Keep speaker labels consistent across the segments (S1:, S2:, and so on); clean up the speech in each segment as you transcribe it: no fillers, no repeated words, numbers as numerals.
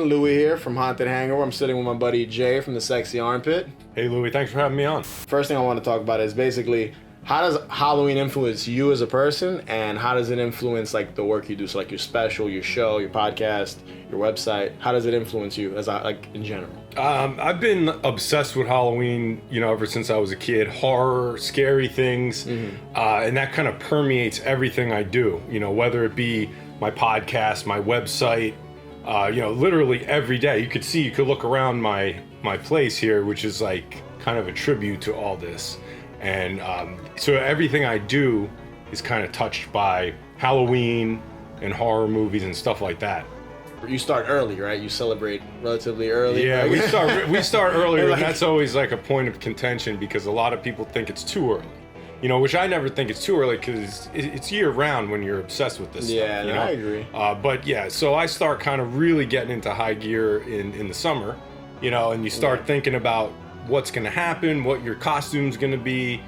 S1: everyone. Louis here from Haunted Hangover. I'm sitting with my buddy Jay from the Sexy Armpit.
S2: Hey Louis, thanks for having me on.
S1: First thing I want to talk about is basically how does Halloween influence you as a person, and how does it influence like the work you do? So like your special, your show, your podcast, your website. How does it influence you as like in general?
S2: I've been obsessed with Halloween, ever since I was a kid. Horror, scary things, and that kind of permeates everything I do. Whether it be my podcast, my website, literally every day. You could look around my place here, which is like kind of a tribute to all this. And so everything I do is kind of touched by Halloween and horror movies and stuff like that.
S1: You start early, right? You celebrate relatively early.
S2: Yeah,
S1: right?
S2: we start earlier, and that's always like a point of contention because a lot of people think it's too early. Which I never think it's too early because it's year round when you're obsessed with this stuff.
S1: Yeah, I agree.
S2: But yeah, so I start kind of really getting into high gear in the summer, and you start thinking about what's going to happen, what your costume's going to be,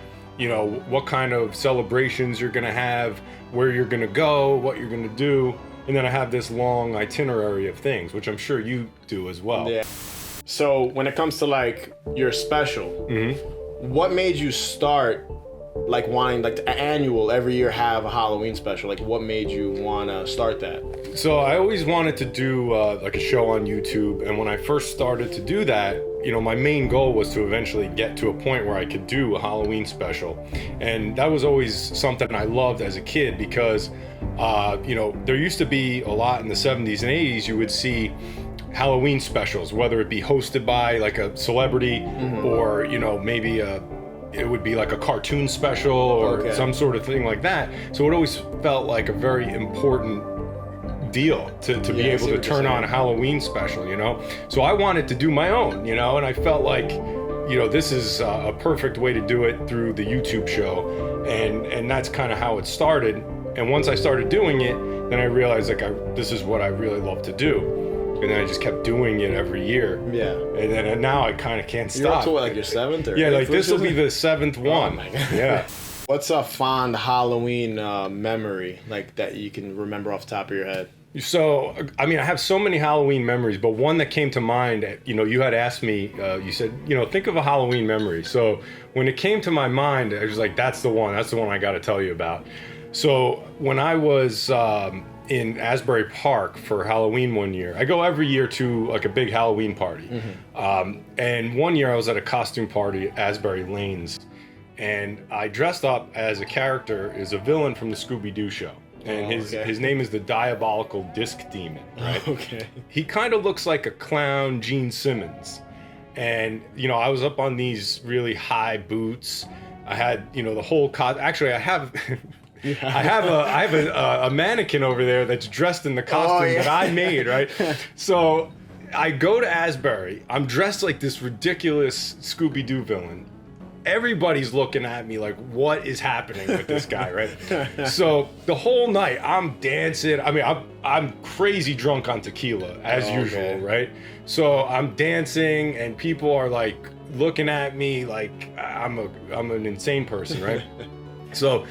S2: what kind of celebrations you're going to have, where you're going to go, what you're going to do. And then I have this long itinerary of things, which I'm sure you do as well.
S1: Yeah. So when it comes to like your special, what made you start like wanting like the annual every year have a Halloween special? Like what made you want to start that?
S2: So I always wanted to do like a show on YouTube, and when I first started to do that, my main goal was to eventually get to a point where I could do a Halloween special. And that was always something I loved as a kid because there used to be a lot in the 70s and 80s. You would see Halloween specials, whether it be hosted by like a celebrity or maybe it would be like a cartoon special or some sort of thing like that. So it always felt like a very important deal to be able to turn on a Halloween special, So I wanted to do my own, and I felt like, this is a perfect way to do it through the YouTube show. And that's kind of how it started. And once I started doing it, then I realized like this is what I really love to do. And then I just kept doing it every year. Yeah. And now I kind of can't stop.
S1: You're up to what, like your seventh or?
S2: Yeah, like this will be the seventh one.
S1: Oh my God.
S2: Yeah.
S1: What's a fond Halloween memory like that you can remember off the top of your head?
S2: So, I have so many Halloween memories, but one that came to mind, you had asked me, you said, think of a Halloween memory. So when it came to my mind, I was like, that's the one I got to tell you about. So when I was in Asbury Park for Halloween one year, I go every year to like a big Halloween party. And one year I was at a costume party at Asbury Lanes, and I dressed up as a character, as a villain from the Scooby-Doo show. And his name is the Diabolical Disc Demon, right?
S1: Okay.
S2: He kind of looks like a clown Gene Simmons. And, I was up on these really high boots. I had, the whole actually, I have a mannequin over there that's dressed in the costume that I made, right? So I go to Asbury. I'm dressed like this ridiculous Scooby-Doo villain. Everybody's looking at me like, what is happening with this guy, right? So the whole night I'm dancing. I'm crazy drunk on tequila as usual, right? So I'm dancing and people are like looking at me like I'm an insane person, right? So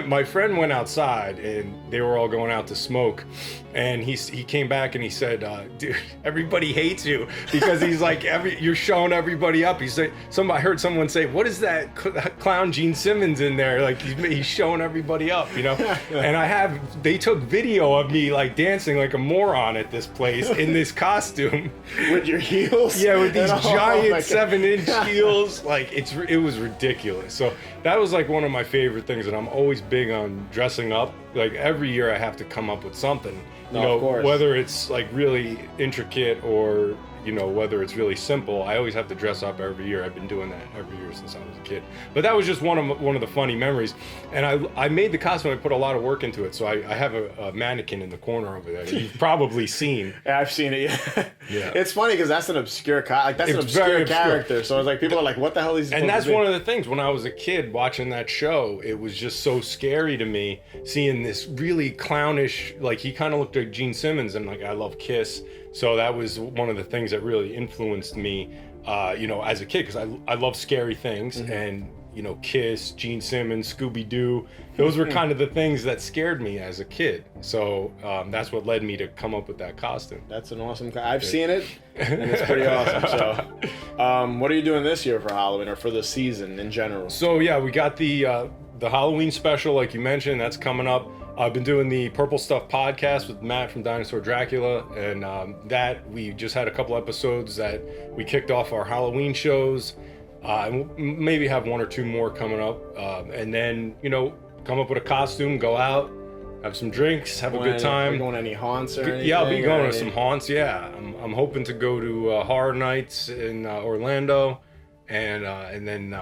S2: my friend went outside and they were all going out to smoke, and he came back and he said, dude, everybody hates you because he's like, you're showing everybody up. He said, I heard someone say, what is that clown Gene Simmons in there? Like he's showing everybody up, And they took video of me like dancing like a moron at this place in this costume.
S1: With your heels?
S2: Yeah, with these giant 7-inch heels. Like it was ridiculous. So that was like one of my favorite things, and I'm always big on dressing up. Like every year I have to come up with something,
S1: of course.
S2: Whether it's like really intricate or whether it's really simple. I always have to dress up every year. I've been doing that every year since I was a kid. But that was just one of the funny memories. And I made the costume. I put a lot of work into it. So I have a mannequin in the corner over there that you've probably seen.
S1: Yeah, I've seen it. Yeah. It's funny because that's an obscure that's an obscure character. So it's like people are like, what the hell is he?
S2: And that's one of the things. When I was a kid watching that show, it was just so scary to me seeing this really clownish. Like he kind of looked like Gene Simmons, and like I love Kiss. So that was one of the things that really influenced me, as a kid, because I love scary things, and you know, Kiss, Gene Simmons, Scooby-Doo. Those were kind of the things that scared me as a kid. So that's what led me to come up with that costume.
S1: That's an awesome. I've seen it, and it's pretty awesome. So, what are you doing this year for Halloween or for the season in general?
S2: So yeah, we got the Halloween special, like you mentioned, that's coming up. I've been doing the Purple Stuff podcast with Matt from Dinosaur Dracula, and that we just had a couple episodes that we kicked off our Halloween shows. And we'll maybe have one or two more coming up, and then, you know, come up with a costume, go out, have some drinks, have a good time.
S1: Are you going to any haunts or anything?
S2: Yeah, I'll be going to some haunts. Yeah, I'm hoping to go to Horror Nights in Orlando, and then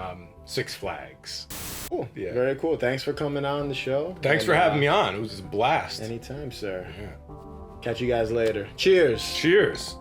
S2: Six Flags.
S1: Cool.
S2: Yeah.
S1: Very cool. Thanks for coming on the show.
S2: Thanks for having me on. It was a blast.
S1: Anytime, sir.
S2: Yeah.
S1: Catch you guys later. Cheers.
S2: Cheers.